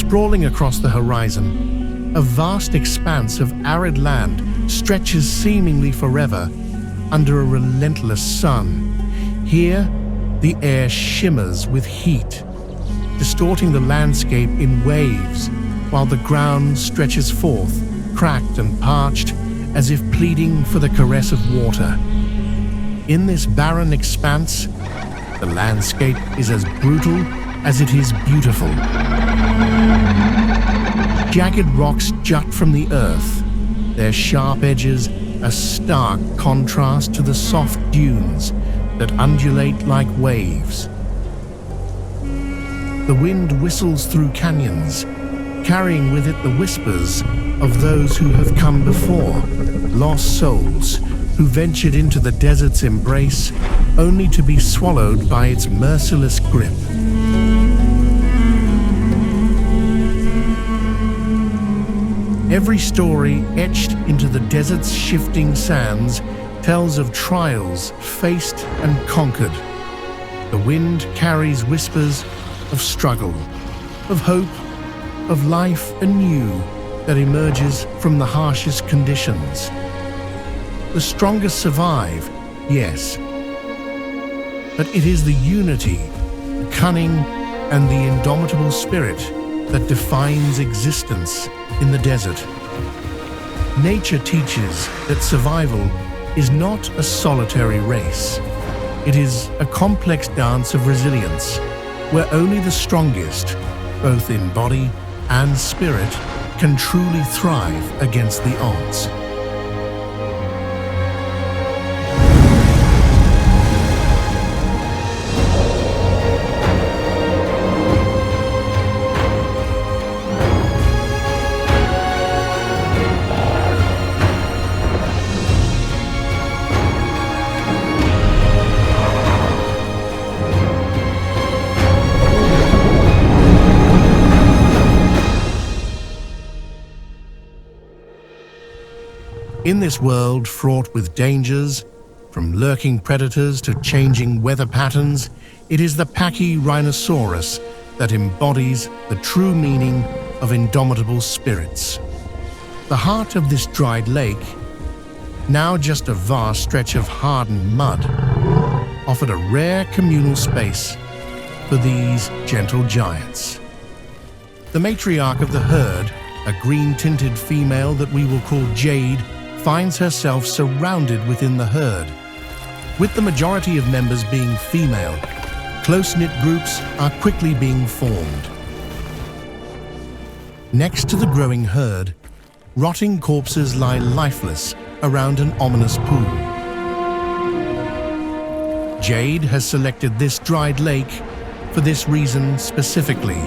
Sprawling across the horizon, a vast expanse of arid land stretches seemingly forever under a relentless sun. Here, the air shimmers with heat, distorting the landscape in waves, while the ground stretches forth, cracked and parched, as if pleading for the caress of water. In this barren expanse, the landscape is as brutal as it is beautiful. Jagged rocks jut from the earth, their sharp edges a stark contrast to the soft dunes that undulate like waves. The wind whistles through canyons, carrying with it the whispers of those who have come before, lost souls who ventured into the desert's embrace only to be swallowed by its merciless grip. Every story etched into the desert's shifting sands tells of trials faced and conquered. The wind carries whispers of struggle, of hope, of life anew that emerges from the harshest conditions. The strongest survive, yes, but it is the unity, the cunning, and the indomitable spirit that defines existence in the desert. Nature teaches that survival is not a solitary race. It is a complex dance of resilience, where only the strongest, both in body and spirit, can truly thrive against the odds. In this world fraught with dangers, from lurking predators to changing weather patterns, it is the Pachyrhinosaurus that embodies the true meaning of indomitable spirits. The heart of this dried lake, now just a vast stretch of hardened mud, offered a rare communal space for these gentle giants. The matriarch of the herd, a green-tinted female that we will call Jade, finds herself surrounded within the herd. With the majority of members being female, close-knit groups are quickly being formed. Next to the growing herd, rotting corpses lie lifeless around an ominous pool. Jade has selected this dried lake for this reason specifically.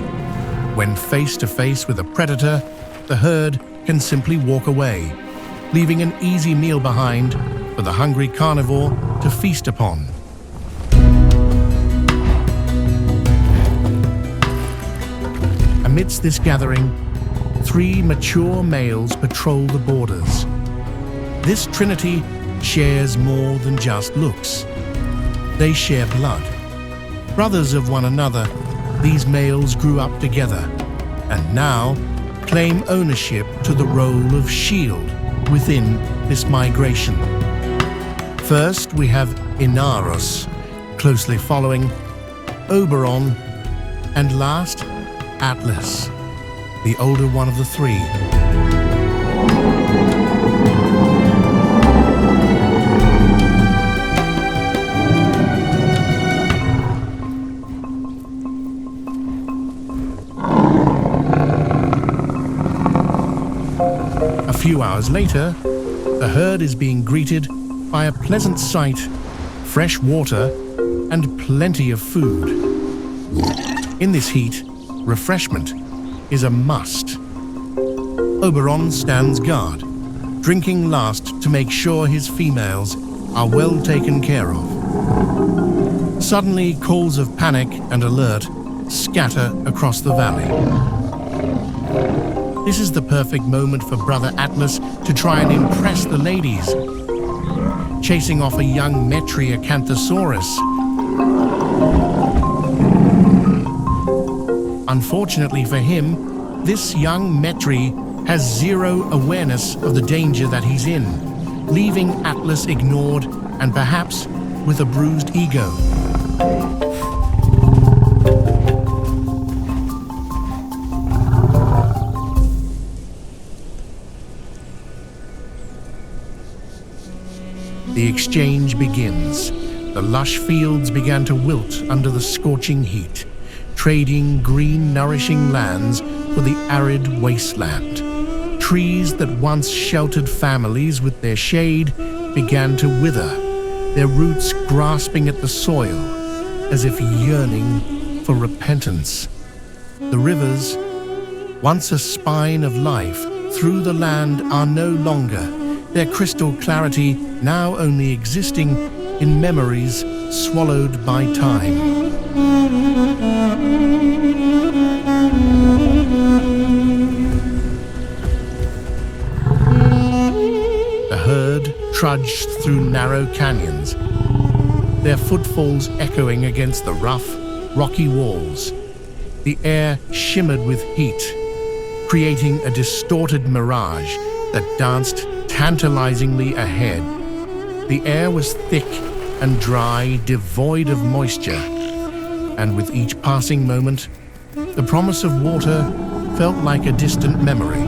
When face to face with a predator, the herd can simply walk away, leaving an easy meal behind for the hungry carnivore to feast upon. Amidst this gathering, 3 mature males patrol the borders. This trinity shares more than just looks. They share blood. Brothers of one another, these males grew up together and now claim ownership to the role of shield within this migration. First, we have Inaros, closely following Oberon, and last, Atlas, the older one of the 3. A few hours later, the herd is being greeted by a pleasant sight, fresh water, and plenty of food. In this heat, refreshment is a must. Oberon stands guard, drinking last to make sure his females are well taken care of. Suddenly, calls of panic and alert scatter across the valley. This is the perfect moment for Brother Atlas to try and impress the ladies, chasing off a young Metriacanthosaurus. Unfortunately for him, This young Metri has zero awareness of the danger that he's in, leaving Atlas ignored and perhaps with a bruised ego. The exchange begins. The lush fields began to wilt under the scorching heat, trading green, nourishing lands for the arid wasteland. Trees that once sheltered families with their shade began to wither, their roots grasping at the soil as if yearning for repentance. The rivers, once a spine of life through the land, are no longer, their crystal clarity now only existing in memories swallowed by time. The herd trudged through narrow canyons, their footfalls echoing against the rough, rocky walls. The air shimmered with heat, creating a distorted mirage that danced tantalizingly ahead. The air was thick and dry, devoid of moisture, and with each passing moment, the promise of water felt like a distant memory.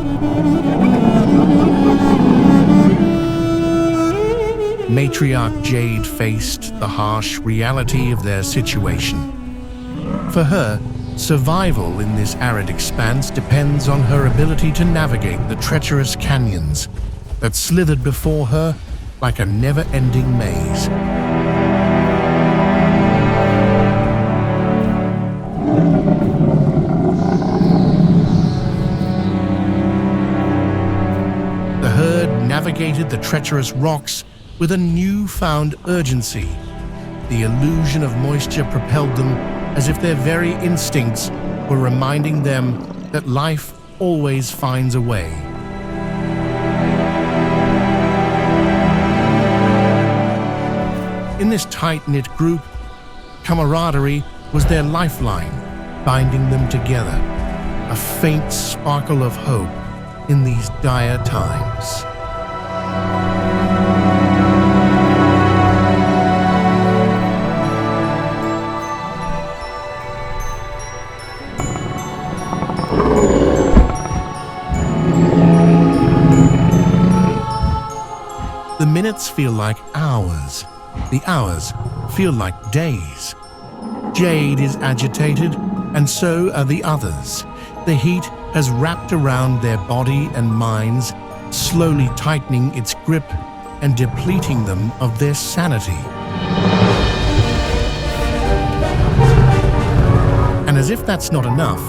Matriarch Jade faced the harsh reality of their situation. For her, survival in this arid expanse depends on her ability to navigate the treacherous canyons that slithered before her like a never-ending maze. The herd navigated the treacherous rocks with a newfound urgency. The illusion of moisture propelled them as if their very instincts were reminding them that life always finds a way. In this tight-knit group, camaraderie was their lifeline, binding them together, a faint sparkle of hope in these dire times. The minutes feel like hours. The hours feel like days. Jade is agitated, and so are the others. The heat has wrapped around their body and minds, slowly tightening its grip and depleting them of their sanity. And as if that's not enough,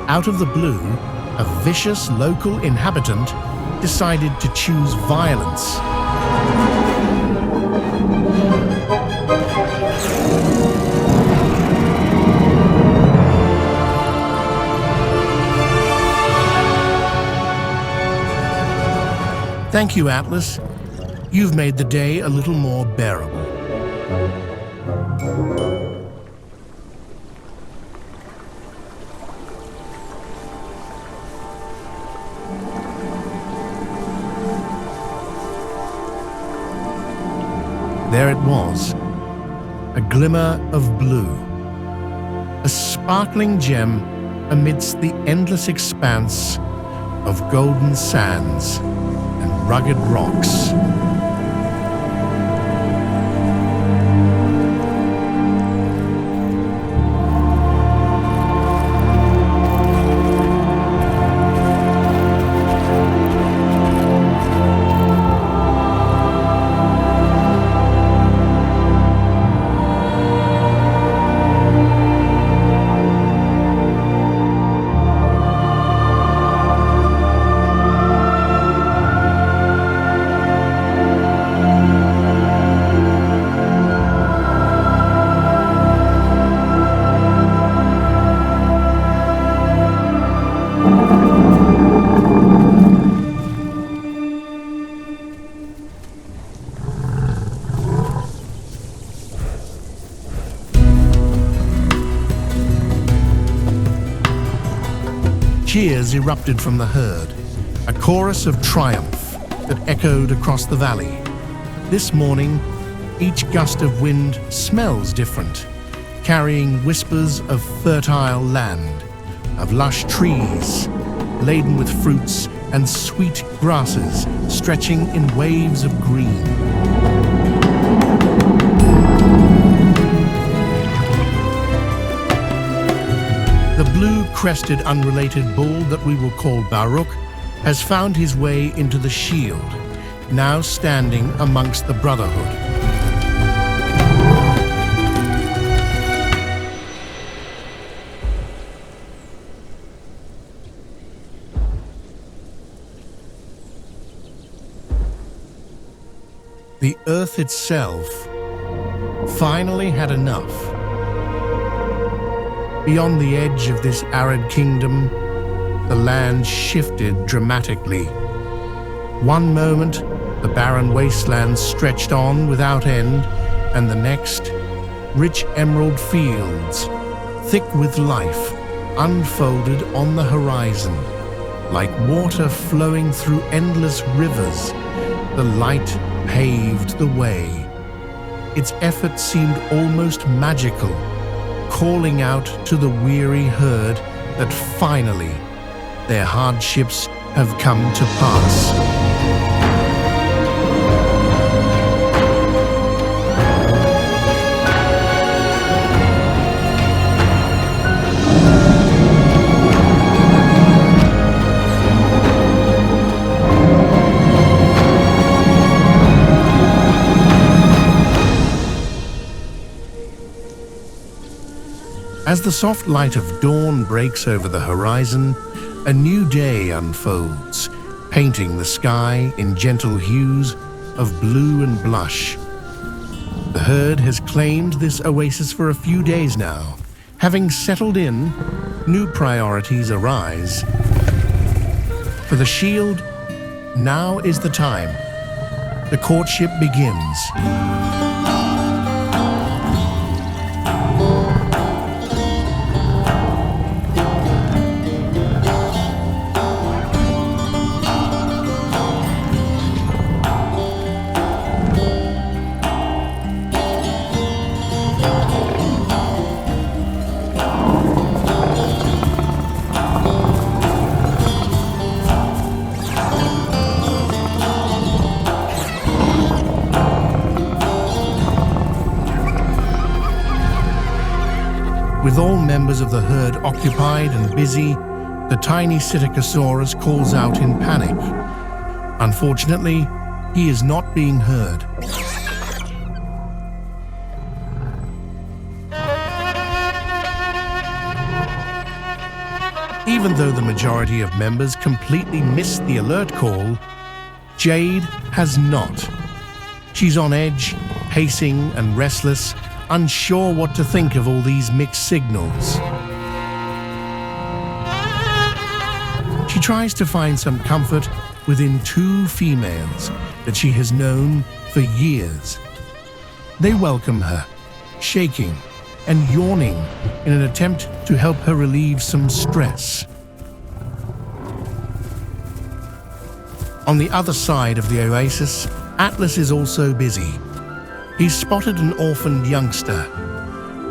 out of the blue, a vicious local inhabitant decided to choose violence. Thank you, Atlas. You've made the day a little more bearable. There it was, a glimmer of blue, a sparkling gem amidst the endless expanse of golden sands and rugged rocks. Cheers erupted from the herd, a chorus of triumph that echoed across the valley. This morning, each gust of wind smells different, carrying whispers of fertile land, of lush trees, laden with fruits and sweet grasses stretching in waves of green. The blue-crested unrelated bull that we will call Baruch has found his way into the shield, now standing amongst the Brotherhood. The earth itself finally had enough. Beyond the edge of this arid kingdom, the land shifted dramatically. One moment, the barren wastelands stretched on without end, and the next, rich emerald fields, thick with life, unfolded on the horizon. Like water flowing through endless rivers, the light paved the way. Its effort seemed almost magical, calling out to the weary herd that finally their hardships have come to pass. As the soft light of dawn breaks over the horizon, a new day unfolds, painting the sky in gentle hues of blue and blush. The herd has claimed this oasis for a few days now. Having settled in, new priorities arise. For the shield, now is the time. The courtship begins. With all members of the herd occupied and busy, the tiny Psittacosaurus calls out in panic. Unfortunately, he is not being heard. Even though the majority of members completely missed the alert call, Jade has not. She's on edge, pacing and restless, unsure what to think of all these mixed signals. She tries to find some comfort within two females that she has known for years. They welcome her, shaking and yawning in an attempt to help her relieve some stress. On the other side of the oasis, Atlas is also busy. He's spotted an orphaned youngster.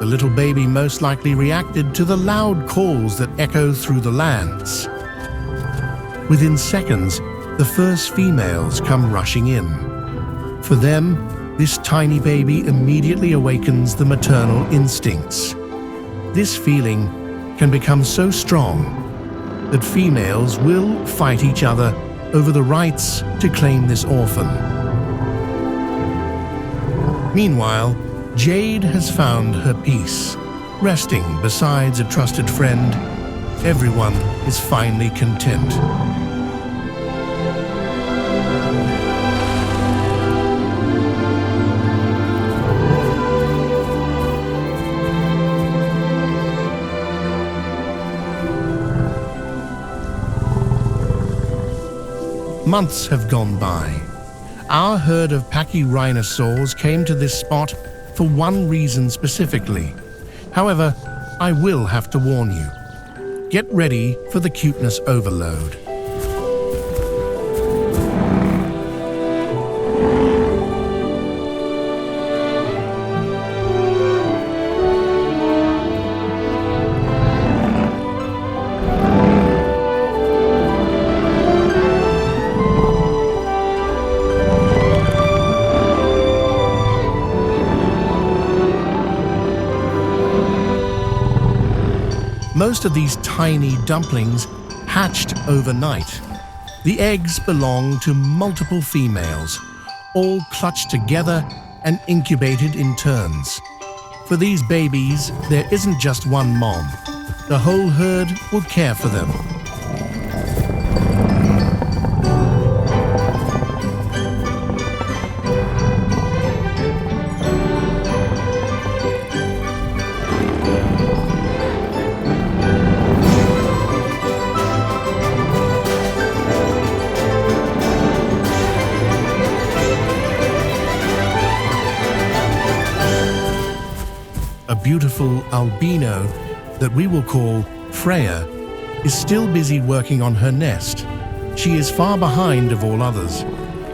The little baby most likely reacted to the loud calls that echo through the lands. Within seconds, the first females come rushing in. For them, this tiny baby immediately awakens the maternal instincts. This feeling can become so strong that females will fight each other over the rights to claim this orphan. Meanwhile, Jade has found her peace. Resting beside a trusted friend, everyone is finally content. Months have gone by. Our herd of Pachyrhinosaurs came to this spot for one reason specifically. However, I will have to warn you. get ready for the cuteness overload. Most of these tiny dumplings hatched overnight. The eggs belong to multiple females, all clutched together and incubated in turns. For these babies, there isn't just one mom. The whole herd will care for them. A beautiful albino that we will call Freya is still busy working on her nest. She is far behind of all others,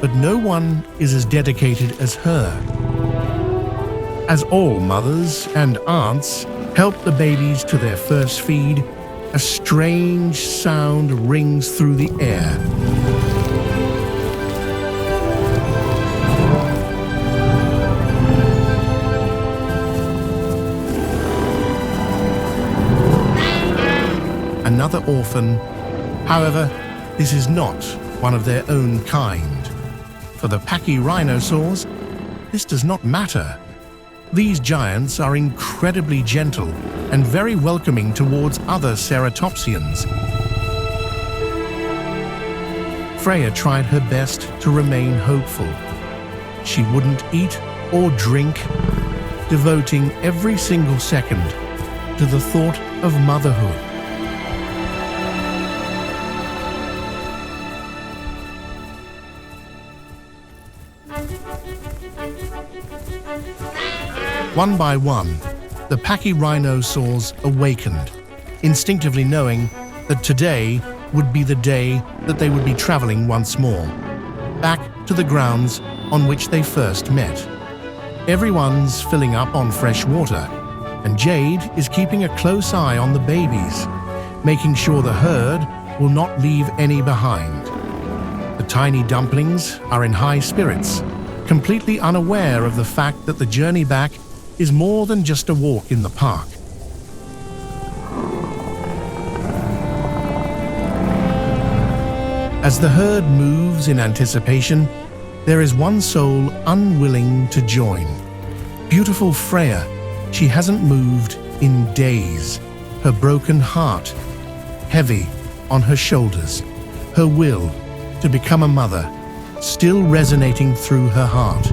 but no one is as dedicated as her. As all mothers and aunts help the babies to their first feed, a strange sound rings through the air. Another orphan. However, this is not one of their own kind. For the Pachyrhinosaurs, this does not matter. These giants are incredibly gentle and very welcoming towards other ceratopsians. Freya tried her best to remain hopeful. She wouldn't eat or drink, devoting every single second to the thought of motherhood. One by one, the Pachyrhinosaurs awakened, instinctively knowing that today would be the day that they would be traveling once more, back to the grounds on which they first met. Everyone's filling up on fresh water, and Jade is keeping a close eye on the babies, making sure the herd will not leave any behind. The tiny dumplings are in high spirits, completely unaware of the fact that the journey back is more than just a walk in the park. As the herd moves in anticipation, there is one soul unwilling to join. Beautiful Freya. She hasn't moved in days. Her broken heart heavy on her shoulders. Her will to become a mother still resonating through her heart.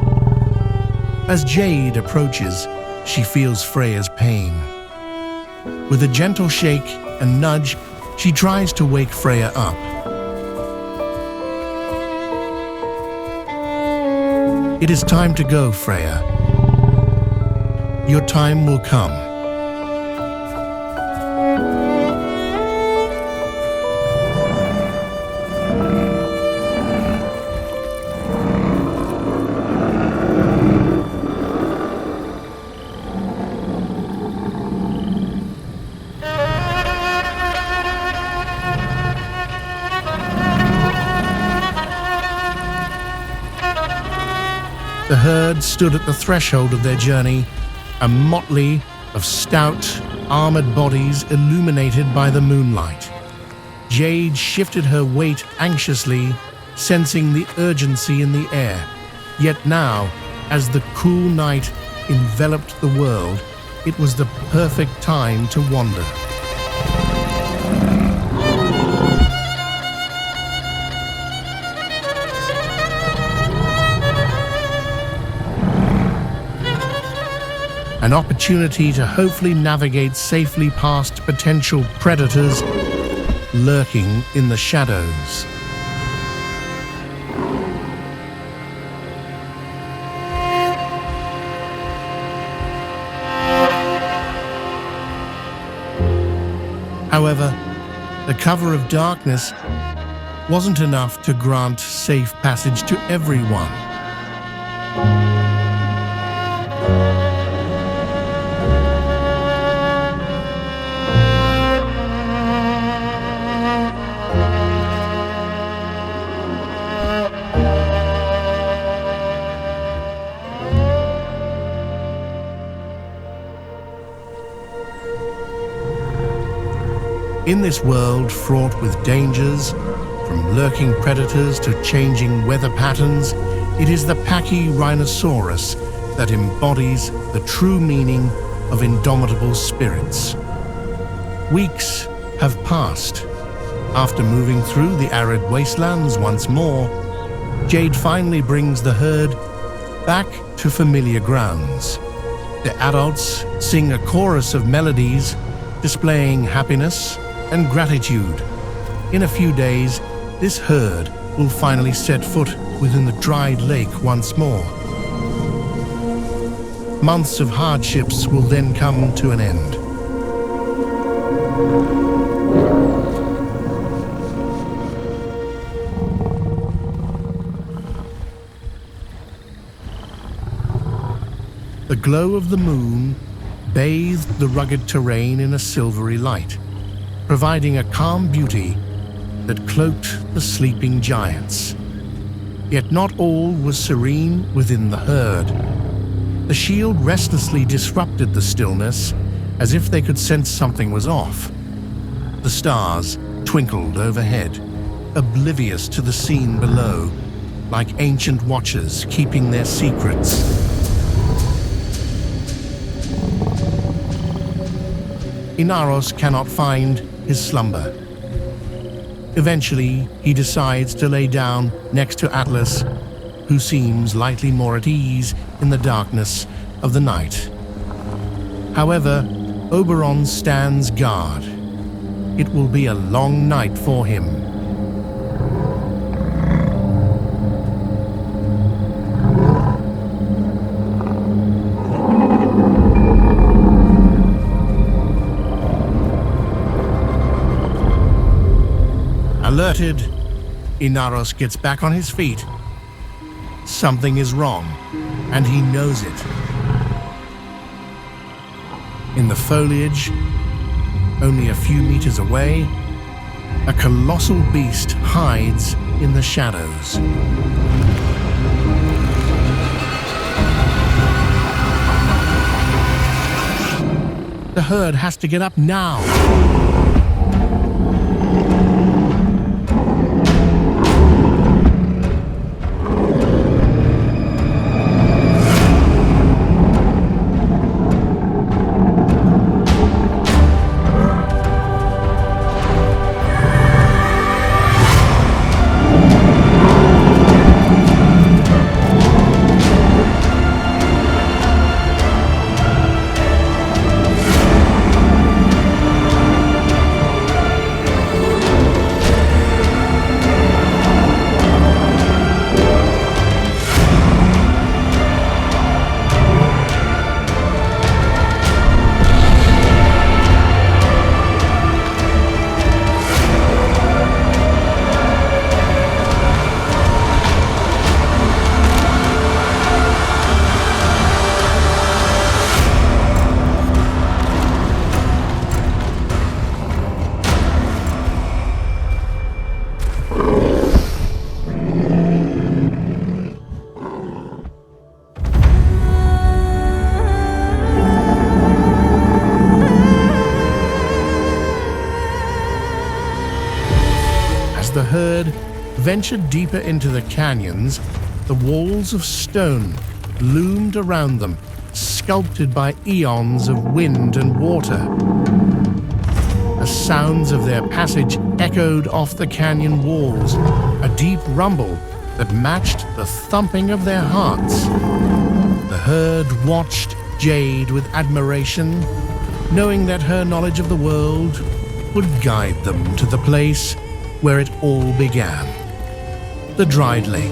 As Jade approaches, she feels Freya's pain. With a gentle shake and nudge, she tries to wake Freya up. It is time to go, Freya. Your time will come. The herd stood at the threshold of their journey, a motley of stout, armored bodies illuminated by the moonlight. Jade shifted her weight anxiously, sensing the urgency in the air. Yet now, as the cool night enveloped the world, it was the perfect time to wander. An opportunity to hopefully navigate safely past potential predators lurking in the shadows. However, The cover of darkness wasn't enough to grant safe passage to everyone. In this world fraught with dangers, from lurking predators to changing weather patterns, it is the Pachyrhinosaurus that embodies the true meaning of indomitable spirits. Weeks have passed. After moving through the arid wastelands once more, Jade finally brings the herd back to familiar grounds. The adults sing a chorus of melodies displaying happiness and gratitude. In a few days, this herd will finally set foot within the dried lake once more. Months of hardships will then come to an end. The glow of the moon bathed the rugged terrain in a silvery light, providing a calm beauty that cloaked the sleeping giants. Yet not all was serene within the herd. The shield restlessly disrupted the stillness, as if they could sense something was off. The stars twinkled overhead, oblivious to the scene below, like ancient watchers keeping their secrets. Inaros cannot find his slumber. Eventually, he decides to lay down next to Atlas, who seems lightly more at ease in the darkness of the night. However, Oberon stands guard. It will be a long night for him. Alerted, Inaros gets back on his feet. Something is wrong, and he knows it. In the foliage, only a few meters away, a colossal beast hides in the shadows. The herd has to get up now. The herd ventured deeper into the canyons. The walls of stone loomed around them, sculpted by eons of wind and water. The sounds of their passage echoed off the canyon walls, a deep rumble that matched the thumping of their hearts. The herd watched Jade with admiration, knowing that her knowledge of the world would guide them to the place where it all began, the dried lake.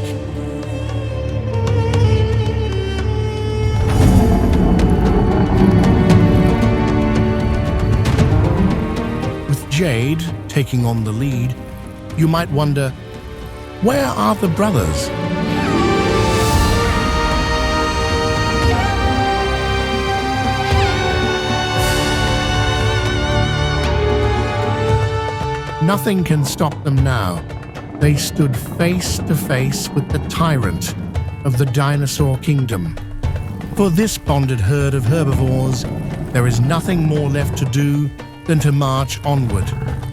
With Jade taking on the lead, you might wonder, where are the brothers? Nothing can stop them now. They stood face to face with the tyrant of the dinosaur kingdom. For this bonded herd of herbivores, there is nothing more left to do than to march onward,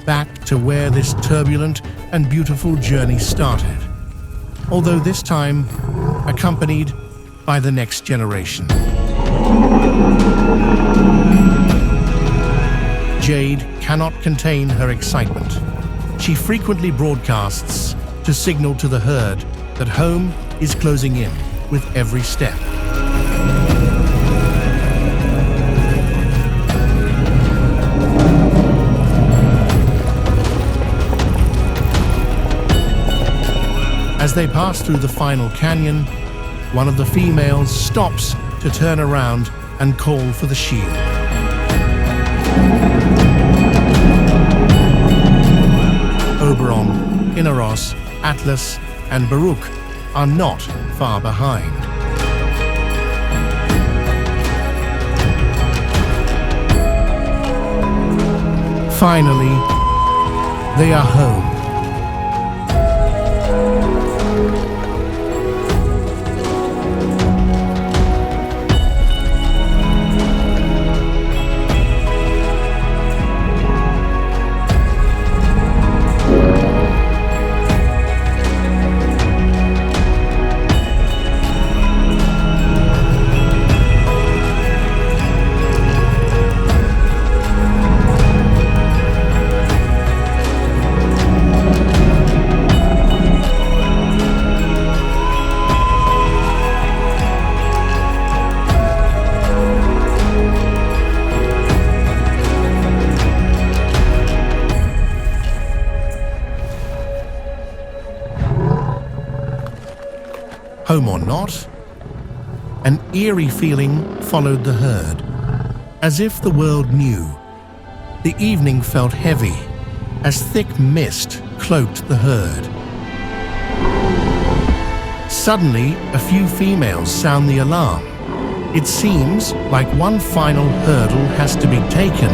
back to where this turbulent and beautiful journey started. Although this time accompanied by the next generation. Jade cannot contain her excitement. She frequently broadcasts to signal to the herd that home is closing in with every step. As they pass through the final canyon, one of the females stops to turn around and call for the shield. Oberon, Inaros, Atlas, and Baruch are not far behind. Finally, they are home. Home or not, an eerie feeling followed the herd. As if the world knew, the evening felt heavy as thick mist cloaked the herd. Suddenly, a few females sound the alarm. It seems like one final hurdle has to be taken.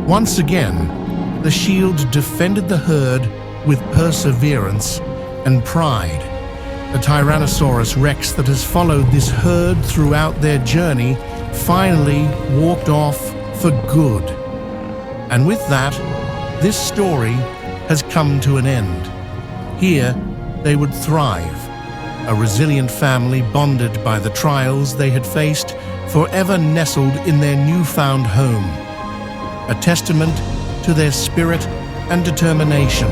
Once again, the shield defended the herd with perseverance and pride. The Tyrannosaurus Rex that has followed this herd throughout their journey finally walked off for good. And with that, this story has come to an end. Here, they would thrive, a resilient family bonded by the trials they had faced, forever nestled in their newfound home. A testament to their spirit and determination.